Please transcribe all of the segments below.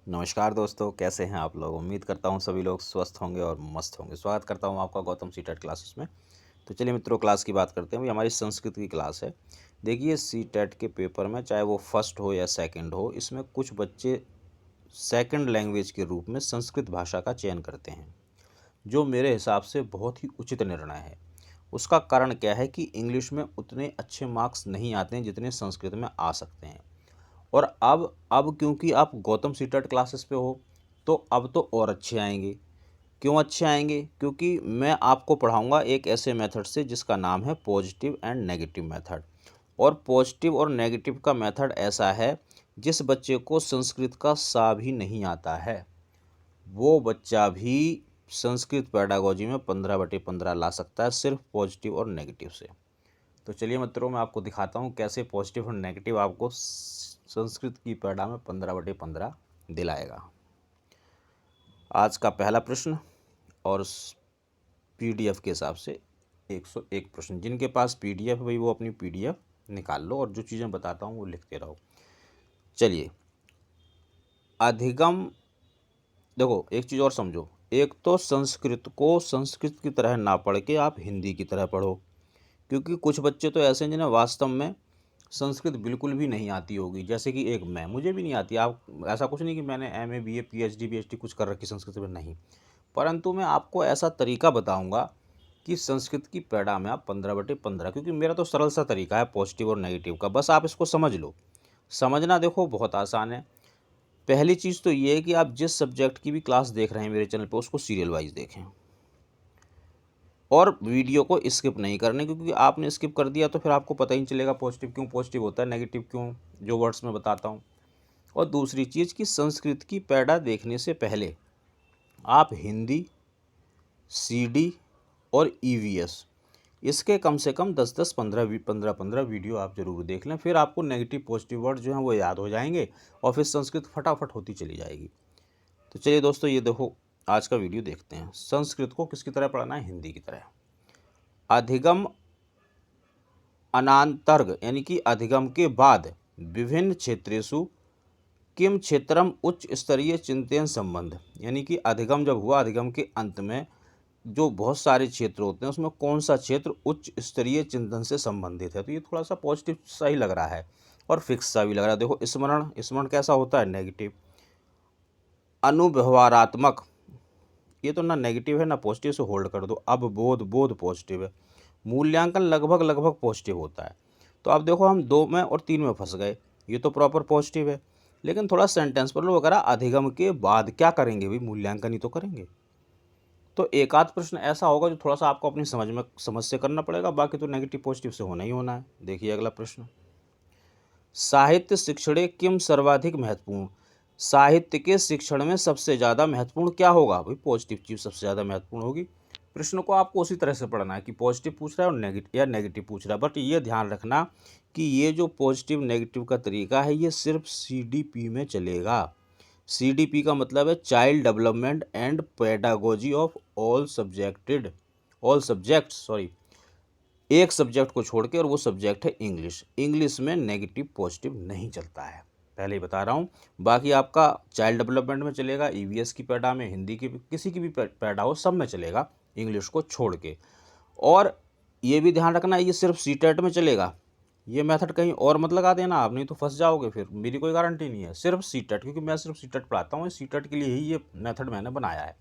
नमस्कार दोस्तों, कैसे हैं आप लोग। उम्मीद करता हूं सभी लोग स्वस्थ होंगे और मस्त होंगे। स्वागत करता हूं आपका गौतम सीटेट क्लासेस में। तो चलिए मित्रों, क्लास की बात करते हैं। भाई हमारी संस्कृत की क्लास है। देखिए, सीटेट के पेपर में चाहे वो फर्स्ट हो या सेकंड हो, इसमें कुछ बच्चे सेकंड लैंग्वेज के रूप में संस्कृत भाषा का चयन करते हैं, जो मेरे हिसाब से बहुत ही उचित निर्णय है। उसका कारण क्या है कि इंग्लिश में उतने अच्छे मार्क्स नहीं आते हैं जितने संस्कृत में आ सकते हैं। और अब क्योंकि आप गौतम सीटेट क्लासेस पे हो, तो अब तो और अच्छे आएंगे। क्यों अच्छे आएंगे? क्योंकि मैं आपको पढ़ाऊंगा एक ऐसे मेथड से जिसका नाम है पॉजिटिव एंड नेगेटिव मेथड। और पॉजिटिव और नेगेटिव का मेथड ऐसा है, जिस बच्चे को संस्कृत का सा भी नहीं आता है, वो बच्चा भी संस्कृत पेडागोजी में 15/15 ला सकता है, सिर्फ पॉजिटिव और नेगेटिव से। तो चलिए मित्रों, मैं आपको दिखाता हूँ कैसे पॉजिटिव और नेगेटिव आपको संस्कृत की पैड़ा में 15/15 दिलाएगा। आज का पहला प्रश्न, और पीडीएफ के हिसाब से 101 प्रश्न। जिनके पास पीडीएफ है भाई, वो अपनी पीडीएफ निकाल लो और जो चीज़ें बताता हूँ वो लिखते रहो। चलिए, अधिगम। देखो, एक चीज़ और समझो। एक तो संस्कृत को संस्कृत की तरह ना पढ़ के आप हिंदी की तरह पढ़ो, क्योंकि कुछ बच्चे तो ऐसे हैं जिन्हें वास्तव में संस्कृत बिल्कुल भी नहीं आती होगी। जैसे कि एक मैं, मुझे भी नहीं आती। आप ऐसा कुछ नहीं कि मैंने एमए बीए पीएचडी बीएचडी कुछ कर रखी संस्कृत में, नहीं। परंतु मैं आपको ऐसा तरीका बताऊंगा कि संस्कृत की पैड़ा में आप 15/15, क्योंकि मेरा तो सरल सा तरीका है पॉजिटिव और नेगेटिव का, बस आप इसको समझ लो। समझना देखो बहुत आसान है। पहली चीज़ तो ये है कि आप जिस सब्जेक्ट की भी क्लास देख रहे हैं मेरे चैनल पर, उसको सीरियल वाइज देखें और वीडियो को स्किप नहीं करने, क्योंकि आपने स्किप कर दिया तो फिर आपको पता ही नहीं चलेगा पॉजिटिव क्यों पॉजिटिव होता है, नेगेटिव क्यों, जो वर्ड्स मैं बताता हूँ। और दूसरी चीज़ कि संस्कृत की पैड़ा देखने से पहले आप हिंदी, सीडी और ईवीएस, इसके कम से कम 10-10, 15-15 वीडियो आप ज़रूर देख लें। फिर आपको नेगेटिव पॉजिटिव वर्ड जो हैं वो याद हो जाएंगे और फिर संस्कृत फटाफट होती चली जाएगी। तो चलिए दोस्तों, ये देखो, आज का वीडियो देखते हैं। संस्कृत को किसकी तरह पढ़ना है? हिंदी की तरह। अधिगम अनांतर्ग, यानी कि अधिगम के बाद विभिन्न क्षेत्रेषु किम क्षेत्रम उच्च स्तरीय चिंतन संबंध, यानी कि अधिगम जब हुआ, अधिगम के अंत में जो बहुत सारे क्षेत्र होते हैं उसमें कौन सा क्षेत्र उच्च स्तरीय चिंतन से संबंधित है। तो ये थोड़ा सा पॉजिटिव सा ही लग रहा है और फिक्स सा भी लग रहा है। देखो, स्मरण, स्मरण कैसा होता है? नेगेटिव। अनुभवारात्मक, ये तो ना नेगेटिव है ना पॉजिटिव, से होल्ड कर दो। अब बोध, बोध पॉजिटिव है। मूल्यांकन लगभग लगभग पॉजिटिव होता है। तो अब देखो, हम 2 में और 3 में फंस गए। ये तो प्रॉपर पॉजिटिव है, लेकिन थोड़ा सेंटेंस पर लो वगैरह, अधिगम के बाद क्या करेंगे भाई? मूल्यांकन ही तो करेंगे। तो एक आध प्रश्न ऐसा होगा जो थोड़ा सा आपको अपनी समझ से करना पड़ेगा, बाकी तो नेगेटिव पॉजिटिव से होना ही होना है। देखिए अगला प्रश्न, साहित्य शिक्षणे किम सर्वाधिक महत्वपूर्ण। साहित्य के शिक्षण में सबसे ज़्यादा महत्वपूर्ण क्या होगा भाई? पॉजिटिव चीज़ सबसे ज़्यादा महत्वपूर्ण होगी। प्रश्न को आपको उसी तरह से पढ़ना है कि पॉजिटिव पूछ रहा है और नेगेटिव या नेगेटिव पूछ रहा है। बट ये ध्यान रखना कि ये जो पॉजिटिव नेगेटिव का तरीका है, ये सिर्फ सीडीपी में चलेगा। सीडीपी का मतलब है child development and pedagogy of all subjects, sorry, एक सब्जेक्ट को छोड़ के, और वो सब्जेक्ट है इंग्लिश। इंग्लिश में नेगेटिव पॉजिटिव नहीं चलता है, पहले ही बता रहा हूँ। बाकी आपका चाइल्ड डेवलपमेंट में चलेगा, ईवीएस की पैडा में, हिंदी की किसी की भी पैडा हो, सब में चलेगा, इंग्लिश को छोड़ के। और ये भी ध्यान रखना, ये सिर्फ सीटेट में चलेगा। ये मेथड कहीं और मत लगा देना आप, नहीं तो फंस जाओगे, फिर मेरी कोई गारंटी नहीं है। सिर्फ सीटेट, क्योंकि मैं सिर्फ सीटेट पढ़ाता हूँ, सीटेट के लिए ही ये मेथड मैंने बनाया है।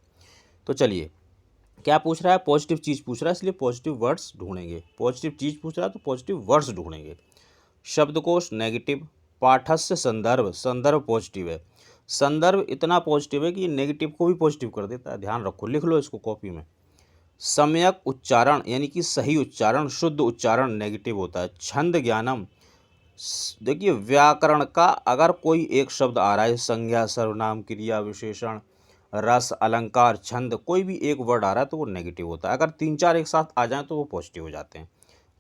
तो चलिए, क्या पूछ रहा है? पॉजिटिव चीज़ पूछ रहा है, इसलिए पॉजिटिव वर्ड्स ढूंढेंगे। पॉजिटिव चीज़ पूछ रहा है तो पॉजिटिव वर्ड्स ढूंढेंगे। शब्दकोश नेगेटिव, पाठस्य संदर्भ, संदर्भ पॉजिटिव है। संदर्भ इतना पॉजिटिव है कि नेगेटिव को भी पॉजिटिव कर देता है, ध्यान रखो, लिख लो इसको कॉपी में। सम्यक उच्चारण, यानी कि सही उच्चारण, शुद्ध उच्चारण नेगेटिव होता है। छंद ज्ञानम, देखिए व्याकरण का अगर कोई एक शब्द आ रहा है, संज्ञा, सर्वनाम, क्रिया, विशेषण, रस, अलंकार, छंद, कोई भी एक वर्ड आ रहा है तो वो नेगेटिव होता है। अगर 3-4 एक साथ आ जाएं तो वो पॉजिटिव हो जाते हैं।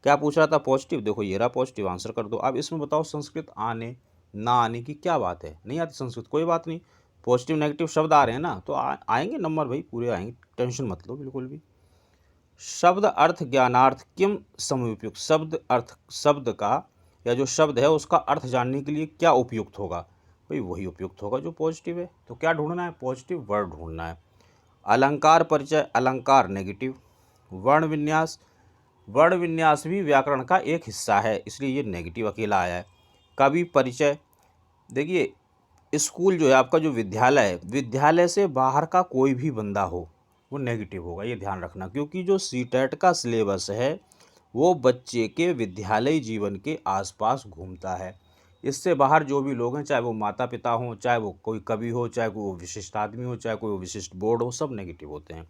क्या पूछ रहा था? पॉजिटिव। देखो ये रहा पॉजिटिव, आंसर कर दो। अब इसमें बताओ, संस्कृत आने ना आने की क्या बात है? नहीं आती संस्कृत, कोई बात नहीं। पॉजिटिव नेगेटिव शब्द आ रहे हैं ना, तो आएंगे नंबर भाई, पूरे आएंगे, टेंशन मत लो बिल्कुल भी। शब्द अर्थ ज्ञानार्थ किम समुपयुक्त, शब्द अर्थ, शब्द का या जो शब्द है उसका अर्थ जानने के लिए क्या उपयुक्त होगा? भाई वही उपयुक्त होगा जो पॉजिटिव है। तो क्या ढूंढना है? पॉजिटिव वर्ड ढूंढना है। अलंकार परिचय, अलंकार नेगेटिव। वर्ण विन्यास, वर्ण विन्यास भी व्याकरण का एक हिस्सा है, इसलिए ये नेगेटिव अकेला आया है। कवि परिचय, देखिए स्कूल जो है आपका, जो विद्यालय है, विद्यालय से बाहर का कोई भी बंदा हो वो नेगेटिव होगा, ये ध्यान रखना, क्योंकि जो सीटेट का सिलेबस है वो बच्चे के विद्यालय जीवन के आसपास घूमता है। इससे बाहर जो भी लोग हैं, चाहे वो माता पिता हों, चाहे वो कोई कवि हो, चाहे कोई विशिष्ट आदमी हो, चाहे कोई विशिष्ट बोर्ड हो, सब नेगेटिव होते हैं।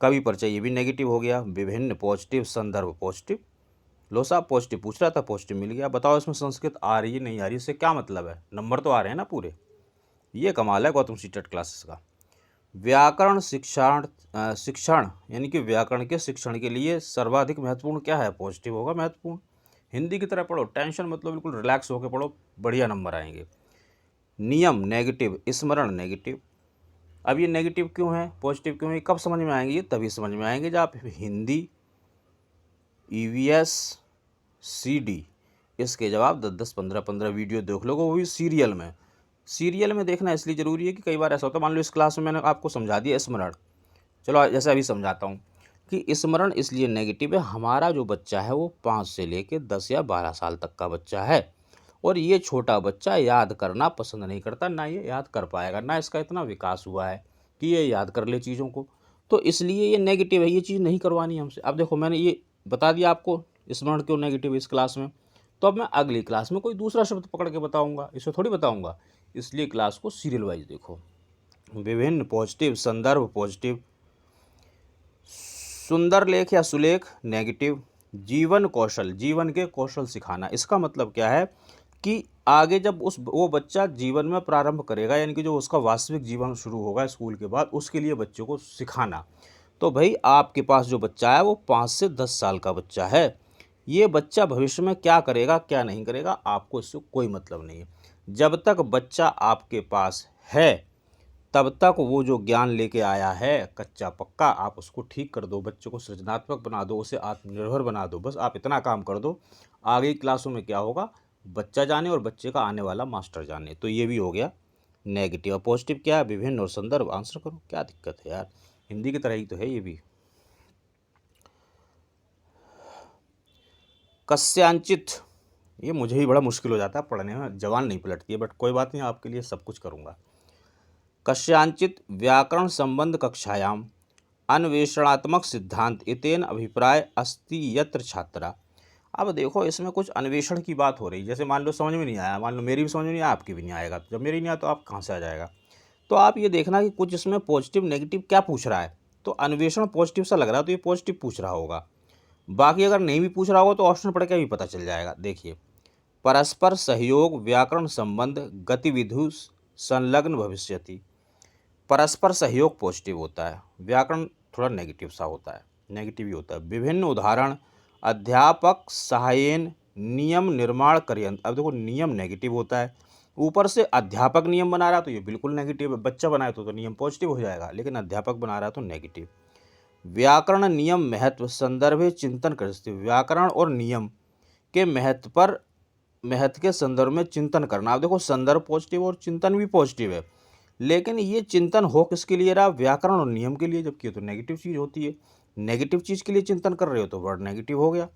कवि परिचय ये भी नेगेटिव हो गया। विभिन्न पॉजिटिव, संदर्भ पॉजिटिव। लो साहब पॉजिटिव पूछ रहा था, पॉजिटिव मिल गया। बताओ इसमें संस्कृत आ रही है नहीं आ रही, इससे क्या मतलब है? नंबर तो आ रहे हैं ना पूरे। ये कमाल है गौतम सीटेट क्लासेस का। व्याकरण शिक्षण यानी कि व्याकरण के शिक्षण के लिए सर्वाधिक महत्वपूर्ण क्या है? पॉजिटिव होगा महत्वपूर्ण। हिंदी की तरह पढ़ो, टेंशन मतलब बिल्कुल रिलैक्स होकर पढ़ो, बढ़िया नंबर आएंगे। नियम नेगेटिव, स्मरण नेगेटिव। अब ये नेगेटिव क्यों है, पॉजिटिव क्यों है, कब समझ में आएंगे? ये तभी समझ में आएंगे जब आप हिंदी EVS CD इसके जवाब 10-10, 15-15 वीडियो देख लोगे, वो भी सीरियल में। सीरियल में देखना इसलिए ज़रूरी है कि कई बार ऐसा होता है, मान लो इस क्लास में मैंने आपको समझा दिया स्मरण, चलो जैसे अभी समझाता हूँ कि स्मरण इसलिए नेगेटिव है, हमारा जो बच्चा है वो 5 से लेकर 10 या 12 साल तक का बच्चा है, और ये छोटा बच्चा याद करना पसंद नहीं करता, ना ये याद कर पाएगा, ना इसका इतना विकास हुआ है कि ये याद कर ले चीज़ों को। तो इसलिए ये नेगेटिव है, ये चीज़ नहीं करवानी हमसे। अब देखो मैंने ये बता दिया आपको स्मरण क्यों नेगेटिव है इस क्लास में, तो अब मैं अगली क्लास में कोई दूसरा शब्द पकड़ के बताऊंगा, इसे थोड़ी बताऊंगा, इसलिए क्लास को सीरियल वाइज देखो। विभिन्न पॉजिटिव, संदर्भ पॉजिटिव। सुंदर लेख या सुलेख नेगेटिव। जीवन कौशल, जीवन के कौशल सिखाना, इसका मतलब क्या है कि आगे जब वो बच्चा जीवन में प्रारंभ करेगा, यानी कि जो उसका वास्तविक जीवन शुरू होगा स्कूल के बाद, उसके लिए बच्चों को सिखाना। तो भाई आपके पास जो बच्चा है वो 5 से 10 साल का बच्चा है, ये बच्चा भविष्य में क्या करेगा क्या नहीं करेगा आपको इससे कोई मतलब नहीं है। जब तक बच्चा आपके पास है तब तक वो जो ज्ञान लेके आया है कच्चा पक्का, आप उसको ठीक कर दो, बच्चे को सृजनात्मक बना दो, उसे आत्मनिर्भर बना दो, बस आप इतना काम कर दो। आगे की क्लासों में क्या होगा बच्चा जाने और बच्चे का आने वाला मास्टर जाने। तो ये भी हो गया नेगेटिव। और पॉजिटिव क्या है? विभिन्न और संदर्भ। आंसर करो, क्या दिक्कत है यार, हिंदी की तरह ही तो है ये भी। कस्यांचित, ये मुझे ही बड़ा मुश्किल हो जाता है पढ़ने में, जवान नहीं पलटती है, बट कोई बात नहीं, आपके लिए सब कुछ करूँगा। कस्यांचित व्याकरण संबंध कक्षायाम अन्वेषणात्मक सिद्धांत इतेन अभिप्राय अस्ति यत्र छात्रा। अब देखो इसमें कुछ अन्वेषण की बात हो रही, जैसे मान लो समझ में नहीं आया, मान लो मेरी भी समझ में नहीं आया, आपकी भी नहीं आएगा, तो जब मेरी नहीं आया तो आप कहाँ से आ जाएगा। तो आप ये देखना कि कुछ इसमें पॉजिटिव नेगेटिव क्या पूछ रहा है, तो अन्वेषण पॉजिटिव सा लग रहा है तो ये पॉजिटिव पूछ रहा होगा। बाकी अगर नहीं भी पूछ रहा होगा तो ऑप्शन पढ़ के भी पता चल जाएगा। देखिए, परस्पर सहयोग व्याकरण संबंध गतिविधि संलग्न भविष्यति। परस्पर सहयोग पॉजिटिव होता है, व्याकरण थोड़ा नेगेटिव सा होता है, नेगेटिव ही होता है। विभिन्न उदाहरण अध्यापक सहायन नियम निर्माण कर्यंत। अब देखो नियम नेगेटिव होता है, ऊपर से अध्यापक नियम बना रहा है तो ये बिल्कुल नेगेटिव है। बच्चा बनाए तो नियम पॉजिटिव हो जाएगा, लेकिन अध्यापक बना रहा है तो नेगेटिव। व्याकरण नियम महत्व संदर्भे चिंतन कर सकते। व्याकरण और नियम के महत्व के संदर्भ में चिंतन करना। अब देखो संदर्भ पॉजिटिव और चिंतन भी पॉजिटिव है, लेकिन ये चिंतन हो किसके लिए रहा? व्याकरण और नियम के लिए, जबकि ये तो नेगेटिव चीज़ होती है। नेगेटिव चीज़ के लिए चिंतन कर रहे हो तो वर्ड नेगेटिव हो गया।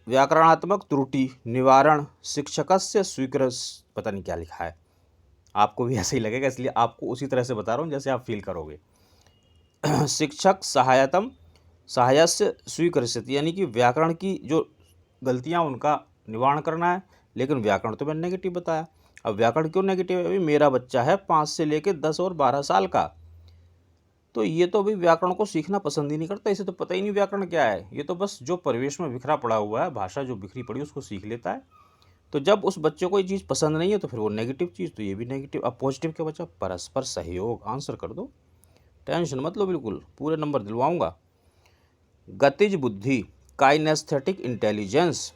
व्याकरणात्मक त्रुटि निवारण शिक्षकस्य स्वीकृत, पता नहीं क्या लिखा है, आपको भी ऐसे ही लगेगा, इसलिए आपको उसी तरह से बता रहा हूँ जैसे आप फील करोगे। शिक्षक सहायस्य स्वीकृत, यानी कि व्याकरण की जो गलतियाँ उनका निवारण करना है, लेकिन व्याकरण तो मैंने नेगेटिव बताया। अब व्याकरण क्यों नेगेटिव है? अभी मेरा बच्चा है 5 से लेकर 10 और 12 साल का, तो ये तो अभी व्याकरण को सीखना पसंद ही नहीं करता, इसे तो पता ही नहीं व्याकरण क्या है, ये तो बस जो परिवेश में बिखरा पड़ा हुआ है, भाषा जो बिखरी पड़ी उसको सीख लेता है। तो जब उस बच्चे को ये चीज़ पसंद नहीं है तो फिर वो नेगेटिव चीज़, तो ये भी नेगेटिव। अब पॉजिटिव क्या बचा? परस्पर सहयोग। आंसर कर दो, टेंशन मत लो, बिल्कुल पूरे नंबर दिलवाऊंगा। गतिज बुद्धि काइनेस्थेटिक इंटेलिजेंस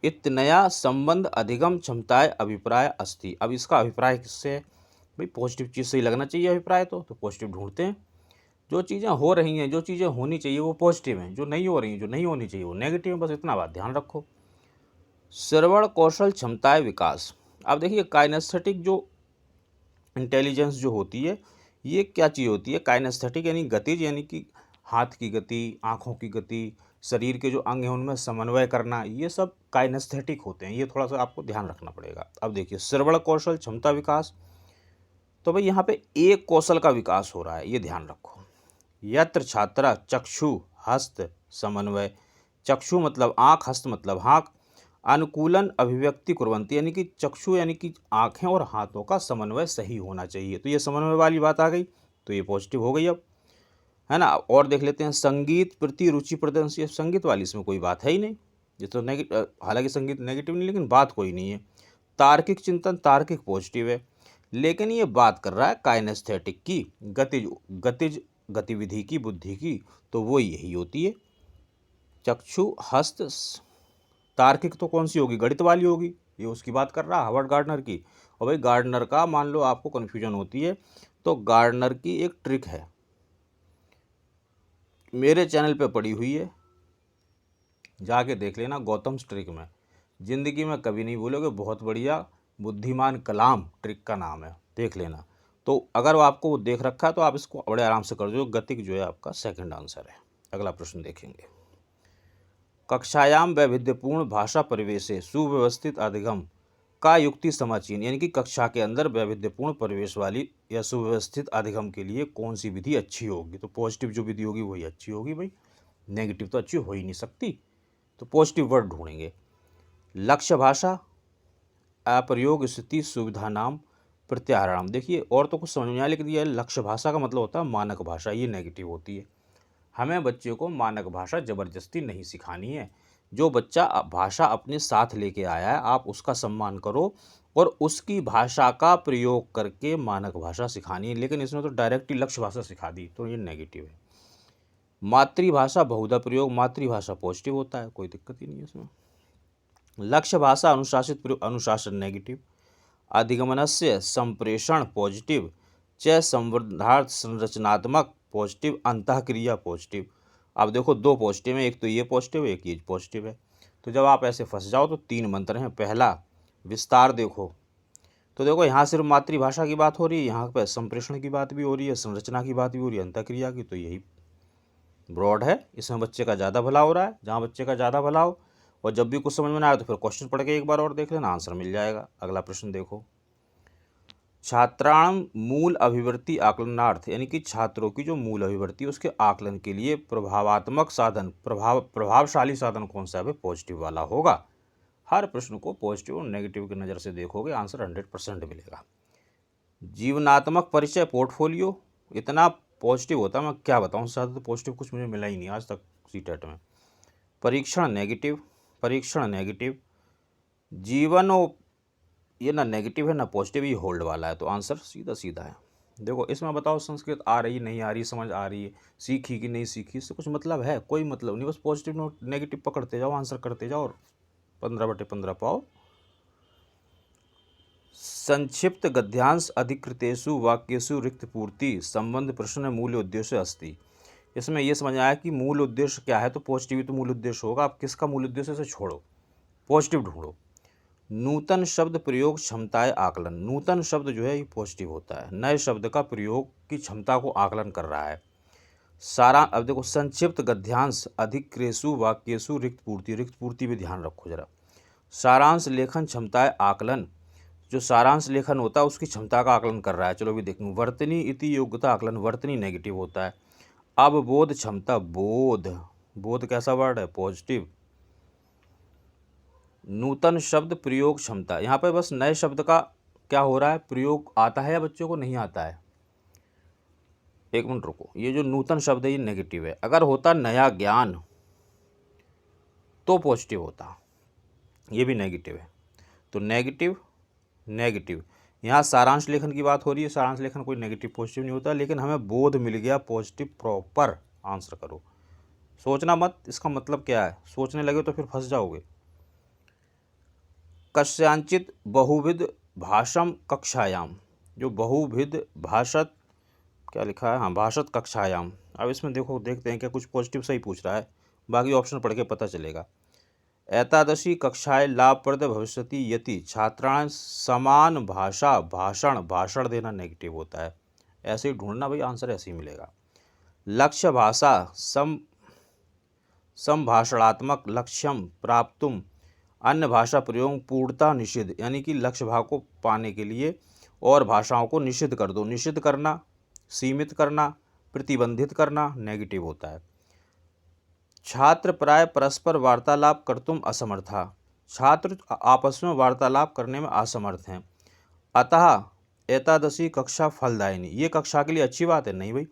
इतनया संबंध अधिगम क्षमताएं अभिप्राय अस्ति। अब इसका अभिप्राय किससे है? भाई पॉजिटिव चीज़ से ही लगना चाहिए अभिप्राय, तो पॉजिटिव ढूंढते हैं। जो चीज़ें हो रही हैं, जो चीज़ें होनी चाहिए वो पॉजिटिव हैं, जो नहीं हो रही हैं, जो नहीं होनी चाहिए वो नेगेटिव है, बस इतना बात ध्यान रखो। श्रवण कौशल क्षमताएं विकास। अब देखिए काइनेस्थेटिक जो इंटेलिजेंस जो होती है ये क्या चीज़ होती है। काइनेस्थेटिक यानी गतिज, यानी कि हाथ की गति, आँखों की गति, शरीर के जो अंग हैं उनमें समन्वय करना, ये सब काइनेस्थेटिक होते हैं। ये थोड़ा सा आपको ध्यान रखना पड़ेगा। अब देखिए श्रवण कौशल क्षमता विकास, तो भाई यहाँ पे एक कौशल का विकास हो रहा है, ये ध्यान रखो। यत्र छात्रा चक्षु हस्त समन्वय, चक्षु मतलब आँख, हस्त मतलब हाथ, अनुकूलन अभिव्यक्ति कुर्वन्ति, यानी कि चक्षु यानी कि आँखें और हाथों का समन्वय सही होना चाहिए। तो ये समन्वय वाली बात आ गई, तो ये पॉजिटिव हो गई अब, है ना। और देख लेते हैं संगीत प्रति रुचि प्रदर्शन, ये संगीत वाली, इसमें कोई बात है ही नहीं, ये तो नेगेटिव, हालांकि संगीत नेगेटिव नहीं लेकिन बात कोई नहीं है। तार्किक चिंतन, तार्किक पॉजिटिव है, लेकिन ये बात कर रहा है काइनेस्थेटिक की, गतिज गतिज गतिविधि की, बुद्धि की, तो वो यही होती है चक्षु हस्त। तार्किक तो कौन सी होगी, गणित वाली होगी, ये उसकी बात कर रहा है हावर्ड गार्डनर की। और भाई गार्डनर का मान लो आपको कन्फ्यूजन होती है तो गार्डनर की एक ट्रिक है, मेरे चैनल पे पड़ी हुई है, जाके देख लेना, गौतम ट्रिक में, ज़िंदगी में कभी नहीं भूलोगे, बहुत बढ़िया, बुद्धिमान कलाम ट्रिक का नाम है, देख लेना। तो अगर वो आपको वो देख रखा है तो आप इसको बड़े आराम से कर दो, गतिक जो है आपका सेकंड आंसर है। अगला प्रश्न देखेंगे। कक्षायाम वैविध्यपूर्ण भाषा परिवेशे सुव्यवस्थित अधिगम का युक्ति समाचीन, यानी कि कक्षा के अंदर वैविध्यपूर्ण परिवेश वाली या सुव्यवस्थित अधिगम के लिए कौन सी विधि अच्छी होगी। तो पॉजिटिव जो विधि होगी वही अच्छी होगी भाई, नेगेटिव तो अच्छी हो ही नहीं सकती, तो पॉजिटिव वर्ड ढूंढेंगे। लक्ष्य भाषा अप्रयोग स्थिति सुविधा नाम प्रत्याहरण, देखिए और तो कुछ समझ में नहीं आया, लेकिन ये लक्ष्य भाषा का मतलब होता है मानक भाषा, ये नेगेटिव होती है। हमें बच्चे को मानक भाषा ज़बरदस्ती नहीं सिखानी है, जो बच्चा भाषा अपने साथ लेके आया है आप उसका सम्मान करो और उसकी भाषा का प्रयोग करके मानक भाषा सिखानी है, लेकिन इसने तो डायरेक्टली लक्ष्य भाषा सिखा दी, तो ये नेगेटिव है। मातृभाषा बहुधा प्रयोग, मातृभाषा पॉजिटिव होता है, कोई दिक्कत ही नहीं है इसमें। लक्ष्य भाषा अनुशासित प्रयोग, अनुशासन नेगेटिव। अधिगमनस्य संप्रेषण पॉजिटिव, च संवर्धार्थ संरचनात्मक पॉजिटिव, अंतःक्रिया पॉजिटिव। अब देखो दो पॉजिटिव हैं, एक तो ये पॉजिटिव है, एक ये पॉजिटिव है। तो जब आप ऐसे फंस जाओ तो तीन मंत्र हैं। पहला विस्तार देखो, तो देखो यहाँ सिर्फ मातृभाषा की बात हो रही है, यहाँ पर संप्रेषण की बात भी हो रही है, संरचना की बात भी हो रही है, अंतःक्रिया की, तो यही ब्रॉड है, इसमें बच्चे का ज़्यादा भला हो रहा है। जहाँ बच्चे का ज़्यादा भला हो और जब भी कुछ समझ में ना आए तो फिर क्वेश्चन पढ़ के एक बार और देख लेना, आंसर मिल जाएगा। अगला प्रश्न देखो। छात्राण मूल अभिवृत्ति आकलनार्थ, यानी कि छात्रों की जो मूल अभिवृत्ति उसके आकलन के लिए प्रभावात्मक साधन, प्रभावशाली साधन कौन सा है, पॉजिटिव वाला होगा। हर प्रश्न को पॉजिटिव और नेगेटिव की नज़र से देखोगे आंसर 100% मिलेगा। जीवनात्मक परिचय पोर्टफोलियो, इतना पॉजिटिव होता है मैं क्या बताऊँ, उससे ज़्यादा तो पॉजिटिव कुछ मुझे मिला ही नहीं आज तक सीटेट में। परीक्षण नेगेटिव, परीक्षण नेगेटिव। जीवन और ये ना नेगेटिव है ना पॉजिटिव, ये होल्ड वाला है, तो आंसर सीधा सीधा है। देखो इसमें बताओ संस्कृत आ रही नहीं आ रही, समझ आ रही है, सीखी कि नहीं सीखी, इससे कुछ मतलब है, कोई मतलब नहीं, बस पॉजिटिव नेगेटिव पकड़ते जाओ, आंसर करते जाओ और 15/15 पाओ। संक्षिप्त गद्यांश अधिकृतेषु वाक्येषु रिक्त पूर्ति संबंध प्रश्न मूल उद्देश्य अस्ति, इसमें यह समझ आया कि मूल उद्देश्य क्या है, तो पॉजिटिव तो मूल उद्देश्य होगा। आप किसका मूल उद्देश्य से छोड़ो, पॉजिटिव ढूंढो। नूतन शब्द प्रयोग क्षमताएं आकलन, नूतन शब्द जो है ये पॉजिटिव होता है, नए शब्द का प्रयोग की क्षमता को आकलन कर रहा है। सारा अब देखो संक्षिप्त गद्यांश अधिक्रेसु वाक्येषु रिक्त पूर्ति, रिक्त पूर्ति भी ध्यान रखो जरा। सारांश लेखन क्षमताएं आकलन, जो सारांश लेखन होता है उसकी क्षमता का आकलन कर रहा है। चलो भी देखूँ। वर्तनी इति योग्यता आकलन, वर्तनी नेगेटिव होता है। अब बोध क्षमता, बोध, बोध कैसा वर्ड है, पॉजिटिव। नूतन शब्द प्रयोग क्षमता, यहाँ पर बस नए शब्द का क्या हो रहा है, प्रयोग आता है या बच्चों को नहीं आता है। एक मिनट रुको, ये जो नूतन शब्द है ये नेगेटिव है, अगर होता नया ज्ञान तो पॉजिटिव होता, ये भी नेगेटिव है, तो नेगेटिव नेगेटिव। यहाँ सारांश लेखन की बात हो रही है, सारांश लेखन कोई नेगेटिव पॉजिटिव नहीं होता, लेकिन हमें बोध मिल गया पॉजिटिव, प्रॉपर आंसर करो, सोचना मत इसका मतलब क्या है, सोचने लगे तो फिर फंस जाओगे। कस्यांचित बहुविध भाषम कक्षायाम, जो बहुविध भाषत क्या लिखा है, हाँ भाषत कक्षायाम। अब इसमें देखो देखते हैं क्या कुछ पॉजिटिव सही पूछ रहा है, बाकी ऑप्शन पढ़ के पता चलेगा। एतादृशी कक्षाएं लाभप्रद भविष्यति यति छात्राण समान भाषा भाषण भाषण देना नेगेटिव होता है। ऐसे ही ढूंढना भाई, आंसर ऐसे ही मिलेगा। लक्ष्य भाषा संभाषणात्मक लक्ष्यम प्राप्तुम अन्य भाषा प्रयोग पूर्णतः निषिद्ध, यानी कि लक्ष्य भाव को पाने के लिए और भाषाओं को निषिद्ध कर दो। निषिद्ध करना, सीमित करना, प्रतिबंधित करना नेगेटिव होता है। छात्र प्राय परस्पर वार्तालाप कर्तुम असमर्था, छात्र आपस में वार्तालाप करने में असमर्थ हैं। अतः एतादृशी कक्षा फलदायिनी, ये कक्षा के लिए अच्छी बात है। नहीं भाई,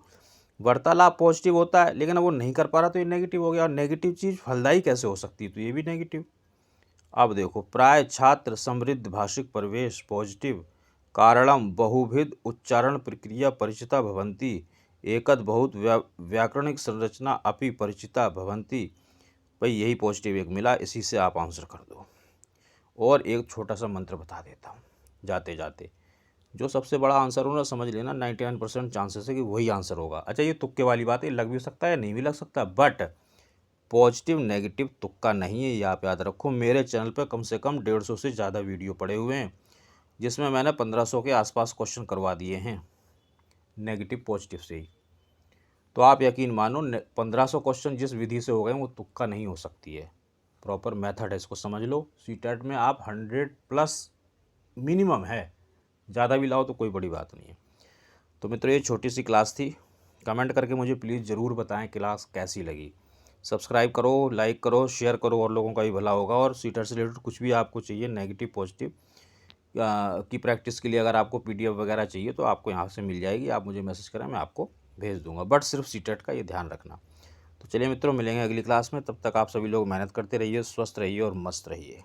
वार्तालाप पॉजिटिव होता है लेकिन अब वो नहीं कर पा रहा तो ये नेगेटिव हो गया। और नेगेटिव चीज़ फलदायी कैसे हो सकती है, तो ये भी नेगेटिव। अब देखो, प्राय छात्र समृद्ध भाषिक परिवेश पॉजिटिव कारणम बहुविध उच्चारण प्रक्रिया परिचिता भवन्ति एकद बहुत व्याकरणिक संरचना अपि परिचिता भवन्ति। भाई यही पॉजिटिव एक मिला, इसी से आप आंसर कर दो। और एक छोटा सा मंत्र बता देता हूँ जाते जाते, जो सबसे बड़ा आंसर हो ना समझ लेना, 99% चांसेस है कि वही आंसर होगा। अच्छा, ये तुक्के वाली बात है, लग भी सकता है नहीं भी लग सकता, बट पॉजिटिव नेगेटिव तुक्का नहीं है, ये आप याद रखो। मेरे चैनल पर कम से कम 150 से ज़्यादा वीडियो पड़े हुए हैं, जिसमें मैंने 1500 के आसपास क्वेश्चन करवा दिए हैं नेगेटिव पॉजिटिव से ही। तो आप यकीन मानो 1500 क्वेश्चन जिस विधि से हो गए वो तुक्का नहीं हो सकती है, प्रॉपर मेथड है, इसको समझ लो। सीटेट में आप 100+ मिनिमम है, ज़्यादा भी लाओ तो कोई बड़ी बात नहीं है। तो मित्रों, ये छोटी सी क्लास थी। कमेंट करके मुझे प्लीज़ ज़रूर बताएं क्लास कैसी लगी। सब्सक्राइब करो, लाइक करो, शेयर करो, और लोगों का भी भला होगा। और सीटेट से रिलेटेड कुछ भी आपको चाहिए नेगेटिव पॉजिटिव की प्रैक्टिस के लिए, अगर आपको PDF वगैरह चाहिए तो आपको यहाँ से मिल जाएगी। आप मुझे मैसेज करें, मैं आपको भेज दूंगा, बट सिर्फ सीटेट का ये ध्यान रखना। तो चलिए मित्रों, मिलेंगे अगली क्लास में। तब तक आप सभी लोग मेहनत करते रहिए, स्वस्थ रहिए और मस्त रहिए।